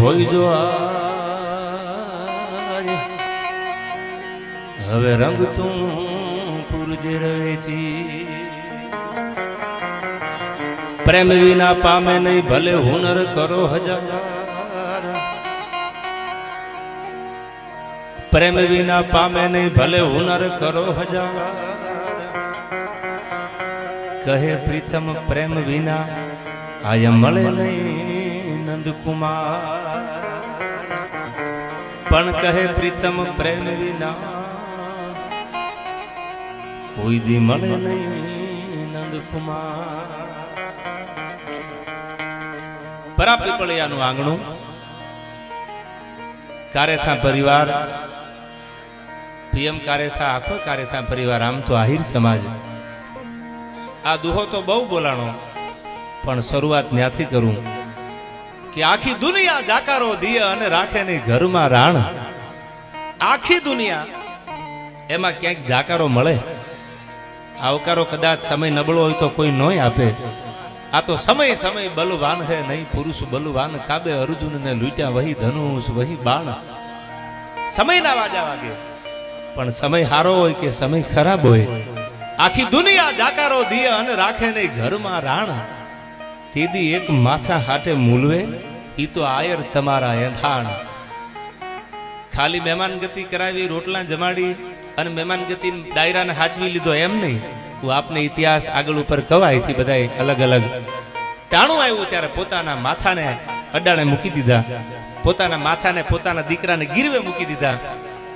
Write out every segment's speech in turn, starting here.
હોય જો હવે રંગ તું પૂરજે રવેચી પ્રેમ વિના પામે નહીં ભલે હુનર કરો હજાર પ્રેમ વિના પામે નહીં ભલે હુનર કરો હજાર કહે પ્રીતમ પ્રેમ વિના આય મળે નહીં નંદકુમાર પણ કહે પ્રીતમ પ્રેમ વિના કોઈ દી મળે નહીં નંદકુમાર. પરા પીપળિયાનું આંગણું, કારેથા પરિવાર, પીએમ કારેથા, આખો કારેથા પરિવાર, આમ તો આહિર સમાજ. આ દુહો તો બહુ બોલાણો, પણ શરૂઆત ત્યાંથી કરું કે આખી દુનિયા જાકારો દિય અને રાખે નહીં ઘરમાં રાણ. આખી દુનિયા એમાં ક્યાંક જાકારો મળે, આવકારો કદાચ સમય નબળો હોય તો કોઈ નોય આપે. આ તો સમય સમય બલવાન હે નહીં પુરુષ બલવાન કાબે અર્જુન ને લૂટ્યા વહી ધનુષ વહી બાણ. સમયના વાજા વાગે, પણ સમય હારો હોય કે સમય ખરાબ હોય, આખી દુનિયા જાકારો દિય અને રાખે નહીં ઘરમાં રાણ. તેદી એક માથા હાટે મૂલવે ઈ તો આયર તમારા એંધાણ. ખાલી મહેમાન ગતિ કરાવી, રોટલા જમાડી અને મહેમાન ગતિ દાયરાને હાચવી લીધો એમ નહીં. હું આપને ઇતિહાસ આગળ ઉપર કવાયથી બધાય અલગ અલગ ટાણું આવ્યું ત્યારે પોતાના માથાને અડાણે મૂકી દીધા, પોતાના માથાને પોતાના દીકરાને ગીરવે મૂકી દીધા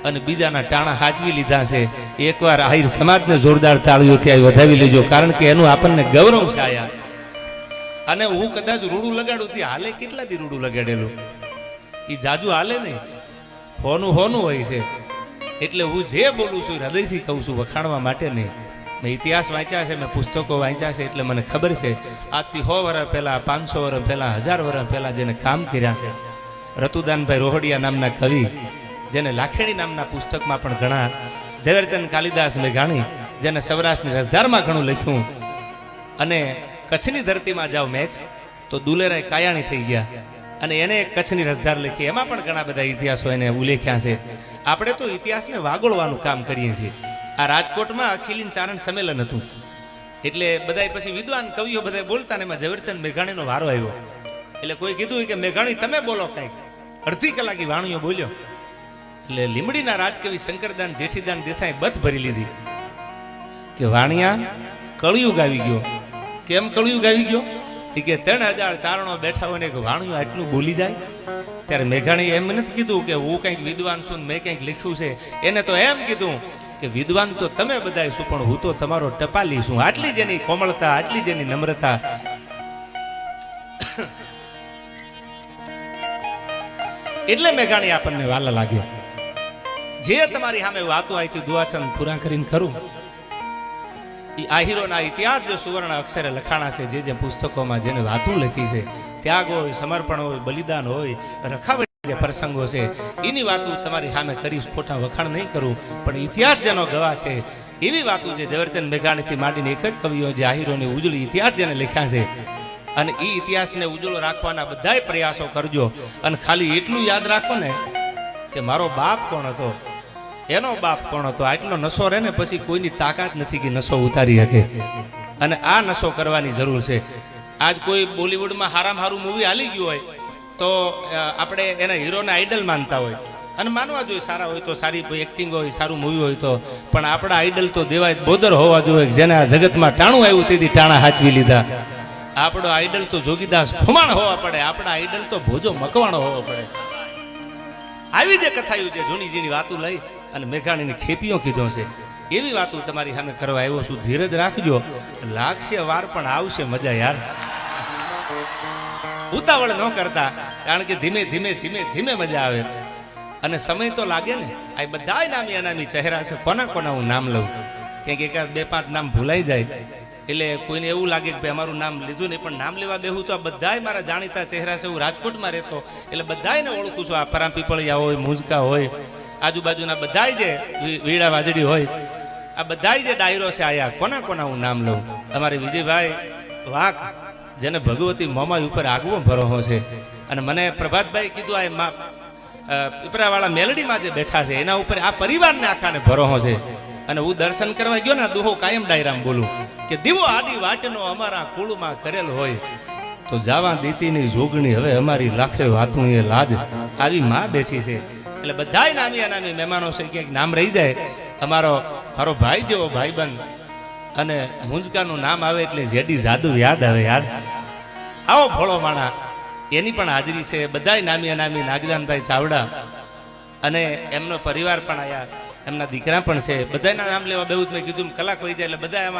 અને બીજાના ટાણા હાચવી લીધા છે. એકવાર આહિર સમાજને જોરદાર તાળીઓથી આવી વધાવી લેજો, કારણ કે એનું આપણને ગૌરવ છે આયા. અને હું કદાચ રૂડું લગાડું થી હાલે, કેટલા દી રૂડું લગાડેલું એ જાજુ હાલે નહીં, હોનું હોનું હોય છે. એટલે હું જે બોલું છું હૃદયથી કહું છું, વખાણવા માટે નહીં. મેં ઇતિહાસ વાંચ્યા છે, મેં પુસ્તકો વાંચ્યા છે, એટલે મને ખબર છે આજથી 100 વર્ષ પહેલા, 500 વર્ષ પહેલા, 1000 વર્ષ પહેલા જેને કામ કર્યા છે. રતુદાનભાઈ રોહડિયા નામના કવિ, જેને લાખેણી નામના પુસ્તકમાં પણ ઘણા, ઝવેરચંદ કાલિદાસ મેઘાણી જેને સૌરાષ્ટ્રની રસધારમાં ઘણું લખ્યું, અને કચ્છની ધરતીમાં જાઓ મેક્સ તો દુલેરાય કાયાણી થઈ ગયા અને એને એક કચ્છની રસધાર લખી, એમાં પણ ઘણા બધા ઇતિહાસો એને ઉલ્લેખ્યા છે. આપણે તો ઇતિહાસને વાગોળવાનું કામ કરીએ છીએ. આ રાજકોટમાં અખિલીન ચારણ સંમેલન હતું, એટલે બધા પછી વિદ્વાન કવિઓ બધા બોલતા ને એમાં ઝવેરચંદ મેઘાણીનો વારો આવ્યો. એટલે કોઈ કીધું કે મેઘાણી તમે બોલો કંઈક. અડધી કલાકી વાણીઓ બોલ્યો. એટલે લીમડીના રાજકવિ શંકરદાન જેઠીદાન દેસાઈ બથ ભરી લીધી કે વાણિયા કળિયુગ આવી ગયો. કેમ કળિયુગ આવી ગયો? એ કે 3000 ચારણો બેઠા હોય ને વાણિયું આટલું બોલી જાય. ત્યારે મેઘાણી એમ નથી કીધું કે હું કંઈક વિદ્વાન છું, મેં કંઈક લખ્યું છે. એને તો એમ કીધું કે વિદ્વાન તો તમે બધા છું, પણ હું તો તમારો ટપાલી છું. આટલી જેની કોમળતા, આટલી જેની નમ્રતા. એટલે મેઘાણી આપણને વાલા લાગે. જે તમારી સામે વાતો આવી દુઆચંદ પૂરા કરીને ખરું. આહિરોના ઇતિહાસ જો સુવર્ણ અક્ષરે લખાણા છે, જે પુસ્તકોમાં જેને વાતો લખી છે, ત્યાગ હોય, સમર્પણ હોય, બલિદાન હોય, રખાવટ જે પ્રસંગો છે, એની વાતો તમારી સામે કરીશ. ખોટા વખાણ નહીં કરું, પણ ઇતિહાસ જેનો ગવાહ છે એવી વાતો જે ઝવેરચંદ મેઘાણીથી માંડીને એક જ કવિઓ જે આહિરોની ઉજળી ઇતિહાસ જેને લખ્યા છે, અને એ ઇતિહાસને ઉજળો રાખવાના બધાય પ્રયાસો કરજો. અને ખાલી એટલું યાદ રાખો ને કે મારો બાપ કોણ હતો, એનો બાપ કોણ હતો. આટલો નશો રહે ને પછી કોઈની તાકાત નથી કે નશો ઉતારી શકે. અને આ નશો કરવાની જરૂર છે. આજ કોઈ બોલિવૂડમાં હારામાં હારું મૂવી હાલી ગયું હોય તો આપણે એના હીરોના આઈડલ માનતા હોય, અને માનવા જોઈએ સારા હોય તો સારી એક્ટિંગ હોય, સારું મૂવી હોય તો. પણ આપણા આઈડલ તો દેવાય બોદર હોવા જોઈએ, જેને આ જગતમાં ટાણું આવ્યું તેથી ટાણા હાચવી લીધા. આપણો આઈડલ તો જોગીદાસ ખુમાણ હોવા પડે, આપણા આઈડલ તો ભોજો મકવાણો હોવો પડે. આવી જે કથાયું છે, જૂની જૂની વાતો લઈ અને મેઘાણીની ખેપીઓ કીધો છે, એવી વાતો તમારી સામે કરવા આવ્યો છું. ધીરજ રાખજો, લાગશે વાર પણ આવશે મજા યાર. ઉતાવળ ન કરતા, કારણ કે ધીમે ધીમે ધીમે ધીમે મજા આવે. અને સમય તો લાગે ને. આ બધા નામી અનામી ચહેરા છે, કોના કોના હું નામ લઉં, ક્યાંક એકાદ 2-5 નામ ભૂલાઈ જાય. એટલે કોઈને એવું લાગે કે ભાઈ અમારું નામ લીધું નહીં, પણ નામ લેવા બેહું તો આ બધાય મારા જાણીતા ચહેરા છે. હું રાજકોટમાં રહેતો એટલે બધાયને ઓળખું છું. આ પરા પીપળિયા હોય, મુંજકા હોય, આજુબાજુના બધાય જે વીડા વાજડી હોય, આ બધાય જે ડાયરો છે આયા, કોના કોના હું નામ લઉં. અમારે વિજયભાઈ વાઘ, જેને ભગવતી મોમાઈ ઉપર આગવો ભરોહો છે, અને મને પ્રભાતભાઈ કીધું આ પીપરાવાળા મેલડીમાં જે બેઠા છે એના ઉપર આ પરિવારને આખાને ભરોહો છે. અને હું દર્શન કરવા ગયો ને દુહો કાયમ ડાયરામ બોલું કે દીવો આડી વાટનો અમારા કુળમાં કરેલ હોય તો જાવા દીતીની જોગણી હવે અમારી લાખે વાતું એ લાજ આવી માં બેઠી છે. એટલે બધાય નામી અનામી મહેમાનો છે, ક્યાંક નામ રહી જાય. મારો ભાઈ જેવો ભાઈબંધ અને મુંજકાનું નામ આવે એટલે જેડી જાદુ યાદ આવે યાર. આવો ભોળો માણા એની પણ હાજરી છે. બધાય નામી અનામી નાગદાનભાઈ ચાવડા અને એમનો પરિવાર પણ આયા, એમના દીકરા પણ છે. બધાના નામ લેવા બેવું જ મેં કીધું કલાક વહી જાય એટલે બધા